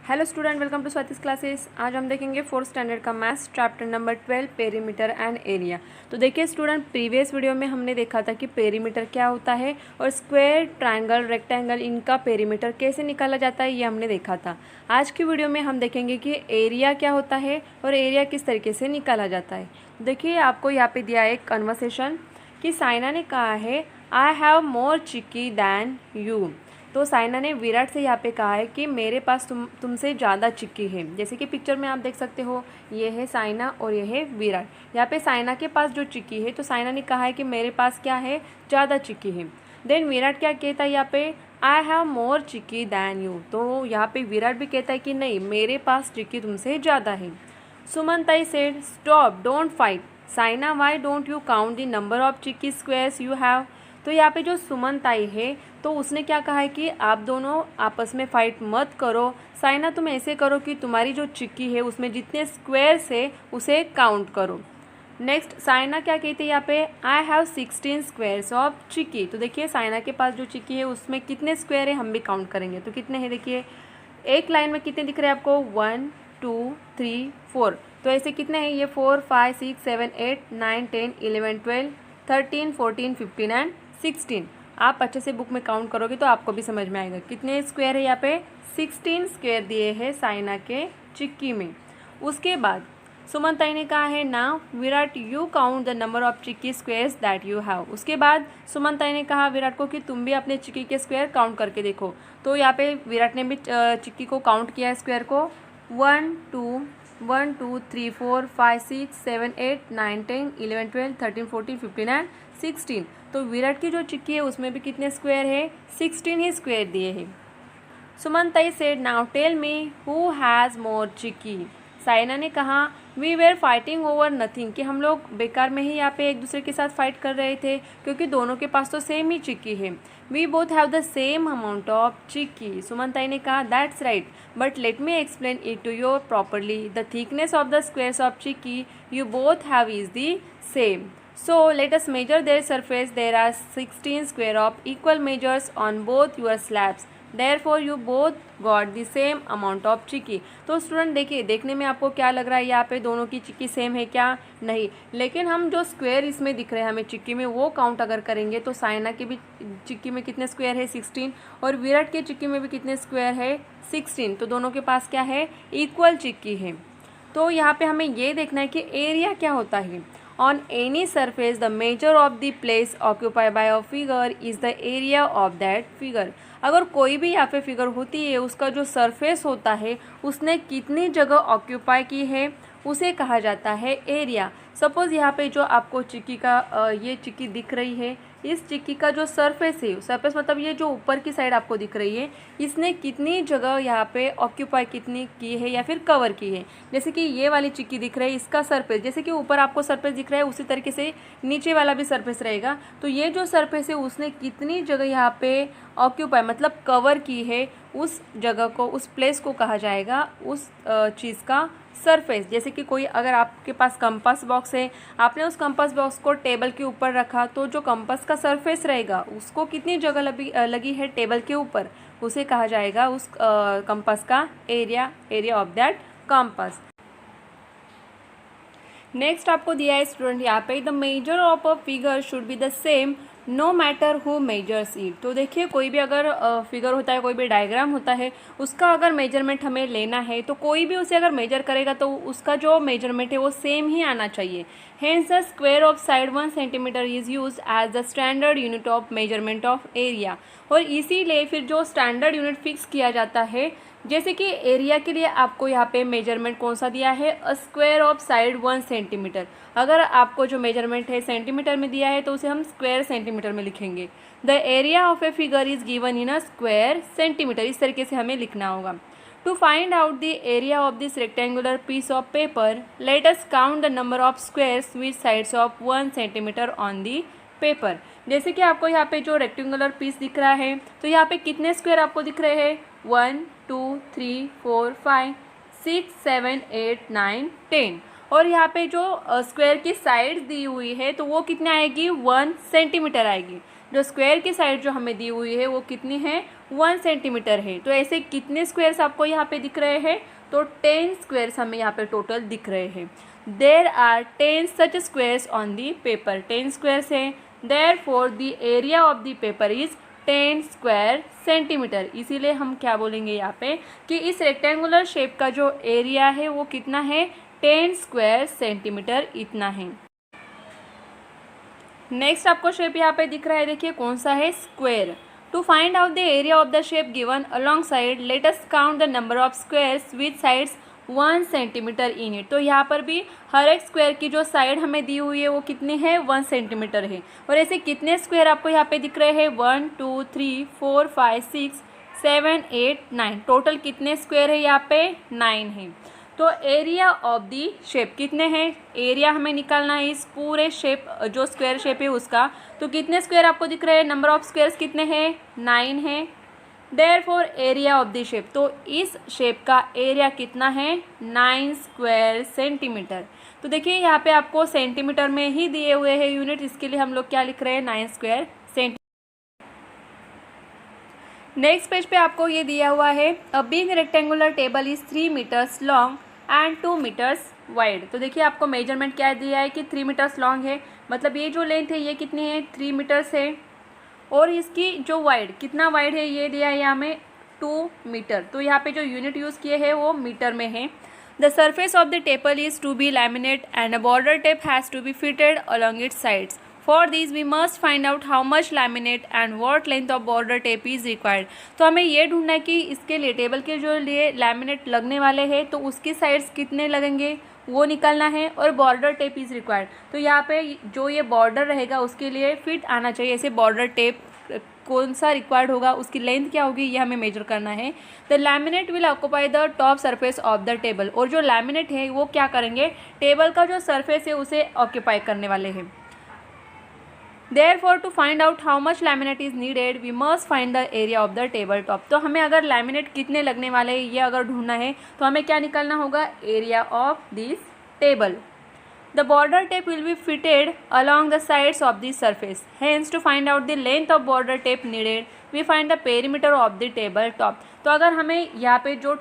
Hello student, welcome to Swati's classes. आज हम देखेंगे फोर्थ स्टैंडर्ड का maths chapter number 12 perimeter and area. तो देखिए स्टूडेंट, प्रीवियस वीडियो में हमने देखा था कि पेरीमीटर क्या होता है और स्क्वायर, ट्रायंगल, रेक्टेंगल इनका पेरीमीटर कैसे निकाला जाता है, ये हमने देखा था। आज की वीडियो में हम देखेंगे कि एरिया क्या होता है और एरिया किस तरीके से निकाला जाता है। देखिए आपको यहाँ पे दिया है एक कन्वर्सेशन कि साइना ने कहा है I have more chikki than you. तो साइना ने विराट से यहाँ पे कहा है कि मेरे पास तुमसे ज़्यादा चिक्की है। जैसे कि पिक्चर में आप देख सकते हो, ये है साइना और ये है विराट। यहाँ पे साइना के पास जो चिक्की है, तो साइना ने कहा है कि मेरे पास क्या है, ज़्यादा चिक्की है। देन विराट क्या कहता है यहाँ पे, I have more chikki than you. तो यहाँ पे विराट भी कहता है कि नहीं, मेरे पास चिक्की तुमसे ज़्यादा है। Sumantai said stop, don't fight. Saina, why don't you count the number of chikki squares you have. तो यहाँ पे जो सुमनताई है, तो उसने क्या कहा है कि आप दोनों आपस में फाइट मत करो। साइना, तुम ऐसे करो कि तुम्हारी जो चिक्की है उसमें जितने स्क्वायर्स है उसे काउंट करो। नेक्स्ट साइना क्या कहती है यहाँ पे, आई हैव 16 स्क्वायर्स ऑफ चिक्की। तो देखिए साइना के पास जो चिक्की है उसमें कितने स्क्वायर है हम भी काउंट करेंगे। तो कितने हैं देखिए, एक लाइन में कितने दिख रहे हैं आपको, 1 2 3 4। तो ऐसे कितने हैं ये, 4 5 6 7 8 9 10 11 12 13 14 15 एंड 16। आप अच्छे से बुक में काउंट करोगे तो आपको भी समझ में आएगा कितने स्क्वायर है। यहाँ पे 16 स्क्वायर दिए हैं साइना के चिक्की में। उसके बाद सुमनताई ने कहा है now Virat you count the number of chikki squares that you have. उसके बाद सुमनताई ने कहा विराट को कि तुम भी अपने चिक्की के स्क्वायर काउंट करके देखो। तो यहाँ पे विराट ने भी चिक्की को काउंट किया है, स्क्वायर को। 1 2 3 4 5 6 7 8 9 10 11 12 13 14 15 एंड 16। तो विराट की जो चिक्की है उसमें भी कितने स्क्वायर है, 16 ही स्क्वायर दिए हैं। Sumantai said now tell me who has more chikki. Saina ने कहा we were fighting over nothing, कि हम लोग बेकार में ही यहाँ पे एक दूसरे के साथ फाइट कर रहे थे क्योंकि दोनों के पास तो सेम ही चिक्की है। We both have the same amount of chikki. Sumantai ने कहा that's right, but let me explain it to you properly. The thickness of the squares of chikki you both have is the same. So let us measure their surface. There are 16 square of equal measures on both your slabs. Therefore you both got the same amount of चिक्की। तो student देखिए, देखने में आपको क्या लग रहा है, यहाँ पे दोनों की चिक्की सेम है क्या, नहीं। लेकिन हम जो स्क्वायर इसमें दिख रहे हैं हमें चिक्की में, वो काउंट अगर करेंगे तो साइना की भी चिक्की में कितने स्क्वायर है, 16। और विराट के चिक्की में भी कितने स्क्वायर है, 16। तो दोनों के पास क्या है, इक्वल चिक्की है। तो यहाँ पे हमें ये देखना है कि एरिया क्या होता है। On any surface, the measure of the place occupied by a figure is the area of that figure. अगर कोई भी यहाँ पे फिगर होती है, उसका जो सरफेस होता है उसने कितनी जगह ऑक्यूपाई की है उसे कहा जाता है एरिया। सपोज़ यहाँ पे जो आपको चिक्की का ये चिक्की दिख रही है, इस चिक्की का जो सरफेस है, सरफेस मतलब ये जो ऊपर की साइड आपको दिख रही है, इसने कितनी जगह यहाँ पे ऑक्यूपाई कितनी की है या फिर कवर की है। जैसे कि ये वाली चिक्की दिख रही है, इसका सरफेस जैसे कि ऊपर आपको सरफेस दिख रहा है उसी तरीके से नीचे वाला भी सरफेस रहेगा। तो ये जो सरफेस है उसने कितनी जगह यहाँ पे ऑक्यूपाई मतलब कवर की है, उस जगह को, उस प्लेस को कहा जाएगा उस चीज़ का सरफेस। जैसे कि कोई अगर आपके पास कंपास बॉक्स है, आपने उस कंपास बॉक्स को टेबल के ऊपर रखा, तो जो कंपास का सरफेस रहेगा उसको कितनी जगह लगी है टेबल के ऊपर, उसे कहा जाएगा उस कंपास का area of that compass. Next आपको दिया है स्टूडेंट यहाँ पे, the measure of a figure should be the same no matter who measures it. तो देखिए कोई भी अगर फिगर होता है, कोई भी डायग्राम होता है, उसका अगर मेजरमेंट हमें लेना है तो कोई भी उसे अगर मेजर करेगा तो उसका जो मेजरमेंट है वो सेम ही आना चाहिए। Hence the square of side 1 centimetre is use as the standard unit of measurement of area. और इसीलिए फिर जो स्टैंडर्ड यूनिट फिक्स किया जाता है, जैसे कि एरिया के लिए आपको यहाँ पे मेजरमेंट कौन सा दिया है, a square of side 1 centimetre. अगर आपको जो मेजरमेंट है सेंटीमीटर में दिया है तो उसे हम स्क्वायर सेंटीमीटर में लिखेंगे। The area of a figure is given in a square centimetre, इस तरीके से हमें लिखना होगा। To find out the area of this rectangular piece of paper, let us count the number of squares with sides of 1 centimetre on the paper. जैसे कि आपको यहाँ पे जो रेक्टेंगुलर पीस दिख रहा है, तो यहाँ पे कितने स्क्वायर आपको दिख रहे हैं, 1 2 3 4 5 6 7 8 9 10। और यहाँ पे जो स्क्वायर की साइड दी हुई है तो वो कितनी आएगी, 1 सेंटीमीटर आएगी। जो स्क्वायर की साइड जो हमें दी हुई है वो कितनी है, 1 सेंटीमीटर है। तो ऐसे कितने स्क्वेयर्स आपको यहाँ पे दिख रहे हैं? तो 10 स्क्वेयर्स हमें यहाँ पे टोटल दिख रहे हैं। There are 10 such squares on the paper, 10 squares हैं। Therefore the area of the paper is 10 square centimetre. इसीलिए हम क्या बोलेंगे यहाँ पे कि इस रेक्टेंगुलर शेप का जो एरिया है वो कितना है? 10 स्क्वायर सेंटीमीटर इतना है। नेक्स्ट आपको शेप यहाँ पे दिख रहा है, देखिए कौन सा है? Square. To find out the area of the shape given along side let us count the number of squares with sides 1 centimetre in it. तो यहाँ पर भी हर एक स्क्वायर की जो साइड हमें दी हुई है वो कितनी है? 1 सेंटीमीटर है। और ऐसे कितने स्क्वायर आपको यहाँ पे दिख रहे हैं? 1 2 3 4 5 6 7 8 9। टोटल कितने स्क्वायर है यहाँ पे? 9 है। तो एरिया ऑफ दी शेप कितने हैं? एरिया हमें निकालना है इस पूरे शेप, जो स्क्वायर शेप है उसका। तो कितने स्क्वायर आपको दिख रहे हैं? नंबर ऑफ स्क्वायर्स कितने हैं? 9 है। Therefore area of the shape, तो इस शेप का एरिया कितना है? 9 स्क्वायर सेंटीमीटर। तो देखिए यहाँ पे आपको सेंटीमीटर में ही दिए हुए हैं यूनिट, इसके लिए हम लोग क्या लिख रहे हैं? 9 स्क्वायर सेंटीमीटर। नेक्स्ट पेज पे आपको ये दिया हुआ है, a big rectangular table is 3 metres long and 2 metres wide. तो देखिए आपको मेजरमेंट क्या दिया है कि 3 मीटर्स लॉन्ग है, मतलब ये जो लेंथ है ये कितनी है? 3 मीटर्स है। और इसकी जो वाइड, कितना वाइड है ये दिया है यहाँ में? 2 मीटर। तो यहाँ पे जो यूनिट यूज़ किए हैं वो मीटर में है। The surface of the table is to be laminate and a border tape has to be fitted along its sides. For this we must find out how much laminate and what length of border tape is required. तो हमें ये ढूंढना है कि इसके लिए table के जो लिए लैमिनेट लगने वाले हैं तो उसकी साइड्स कितने लगेंगे वो निकालना है, और बॉर्डर टेप इज़ रिक्वायर्ड। तो यहाँ पे जो ये बॉर्डर रहेगा उसके लिए फिट आना चाहिए, ऐसे बॉर्डर टेप कौन सा रिक्वायर्ड होगा, उसकी लेंथ क्या होगी, ये हमें मेजर करना है। The laminate will occupy the top surface of the table. और जो लैमिनेट है वो क्या करेंगे? टेबल का जो सरफेस है उसे ऑक्यूपाई करने वाले हैं। Therefore, to find out how much laminate is needed, we must find the area of the table top। तो हमें अगर लैमिनेट कितने लगने वाले हैं ये अगर ढूंढना है तो हमें क्या निकालना होगा? Area of this table. The border tape will be fitted along the sides of the surface. Hence, to find out the length of border tape needed, we find the perimeter of the table top। तो अगर हमें यहाँ पे जो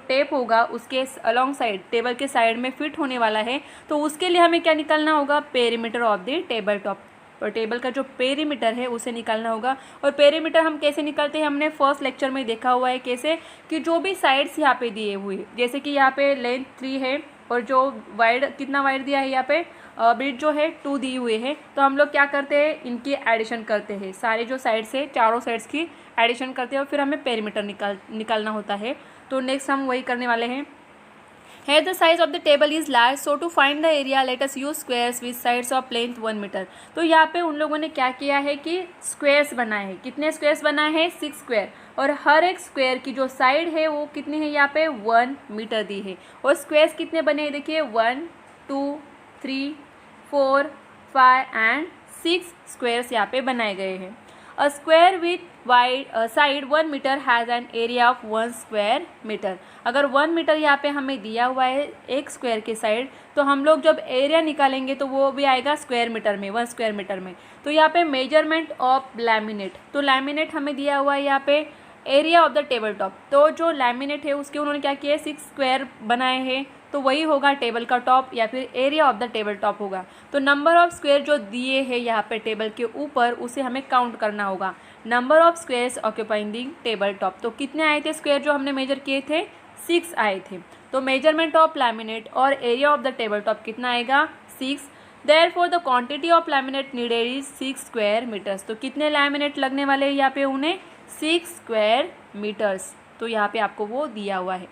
tape होगा उसके along side, table के side में फिट होने वाला है, तो उसके लिए हमें क्या निकालना होगा? Perimeter of the table top. और टेबल का जो पेरीमीटर है उसे निकालना होगा। और पेरीमीटर हम कैसे निकालते हैं? हमने फर्स्ट लेक्चर में देखा हुआ है कैसे, कि जो भी साइड्स यहाँ पे दिए हुए, जैसे कि यहाँ पे लेंथ 3 है और जो वाइड, कितना वाइड दिया है यहाँ पे? ब्रिथ जो है 2 दी हुए है। तो हम लोग क्या करते हैं? इनकी एडिशन करते हैं, सारे जो साइड्स है चारों साइड्स की एडिशन करते हैं और फिर हमें पेरीमीटर निकालना होता है। तो नेक्स्ट हम वही करने वाले हैं। Here the size of the table is large, so to find the area let us use squares with sides of length 1 metre. तो यहाँ पे उन लोगों ने क्या किया है कि स्क्वेयर्स बनाए हैं। कितने स्क्वेयर्स बनाए हैं? 6 स्क्वेयर। और हर एक स्क्वेयर की जो साइड है वो कितनी है? यहाँ पे 1 मीटर दी है। और स्क्वेयर्स कितने बने हैं? देखिए 1 2 3 4 5 एंड 6 स्क्वेयर्स यहाँ पे बनाए गए हैं। A square with wide side 1 metre has an area of 1 square metre. अगर 1 मीटर यहाँ पे हमें दिया हुआ है एक स्क्वायर के साइड, तो हम लोग जब एरिया निकालेंगे तो वो भी आएगा स्क्वायर मीटर में, 1 स्क्वायर मीटर में। तो यहाँ पे मेजरमेंट ऑफ लैमिनेट, तो लैमिनेट हमें दिया हुआ है यहाँ पे area of the table top. तो जो लैमिनेट है उसके उन्होंने क्या किया है? 6 स्क्वायर बनाए हैं, तो वही होगा टेबल का टॉप या फिर area of the table top होगा। तो नंबर ऑफ स्क्वायर जो दिए हैं यहाँ पे टेबल के ऊपर उसे हमें काउंट करना होगा। Number of squares occupying the table top, तो कितने आए थे स्क्वायर जो हमने मेजर किए थे? 6 आए थे। तो मेजरमेंट ऑफ लैमिनेट और area of the table top कितना आएगा? 6। Therefore the quantity of laminate needed is 6 square metres. तो कितने लैमिनेट लगने वाले हैं यहाँ पे? उन्हें 6 स्क्वायर मीटर्स। तो यहाँ पे आपको वो दिया हुआ है।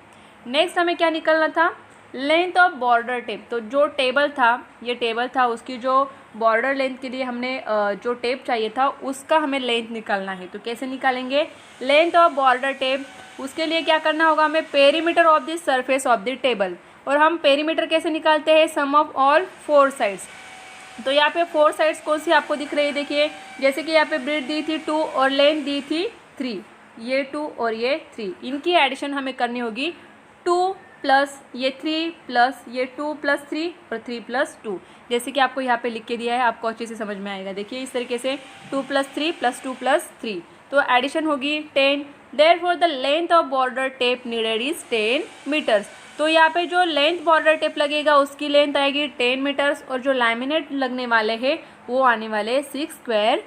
नेक्स्ट हमें क्या निकालना था? Length of border tape. तो जो टेबल था, ये टेबल था, उसकी जो बॉर्डर लेंथ के लिए हमने जो टेप चाहिए था उसका हमें लेंथ निकालना है। तो कैसे निकालेंगे? लेंथ ऑफ बॉर्डर टेप, उसके लिए क्या करना होगा हमें? Perimeter of the surface of the table. और हम पेरीमीटर कैसे निकालते हैं? सम ऑफ ऑल 4 साइड्स। तो यहाँ पे 4 साइड्स कौन सी आपको दिख रही है? देखिए जैसे कि यहाँ पे ब्रेथ दी थी 2 और लेंथ दी थी 3, ये 2 और ये 3, इनकी एडिशन हमें करनी होगी। 2 प्लस ये 3 प्लस ये 2 प्लस 3 और 3 प्लस 2, जैसे कि आपको यहाँ पे लिख के दिया है, आपको अच्छे से समझ में आएगा। देखिए इस तरीके से 2 प्लस 3 प्लस 2 प्लस 3, तो एडिशन होगी 10। Therefore the length of border tape needed is 10 metres. तो यहाँ पे जो लेंथ बॉर्डर टेप लगेगा उसकी लेंथ आएगी 10 मीटर्स और जो लैमिनेट लगने वाले हैं वो आने वाले 6 स्क्वायर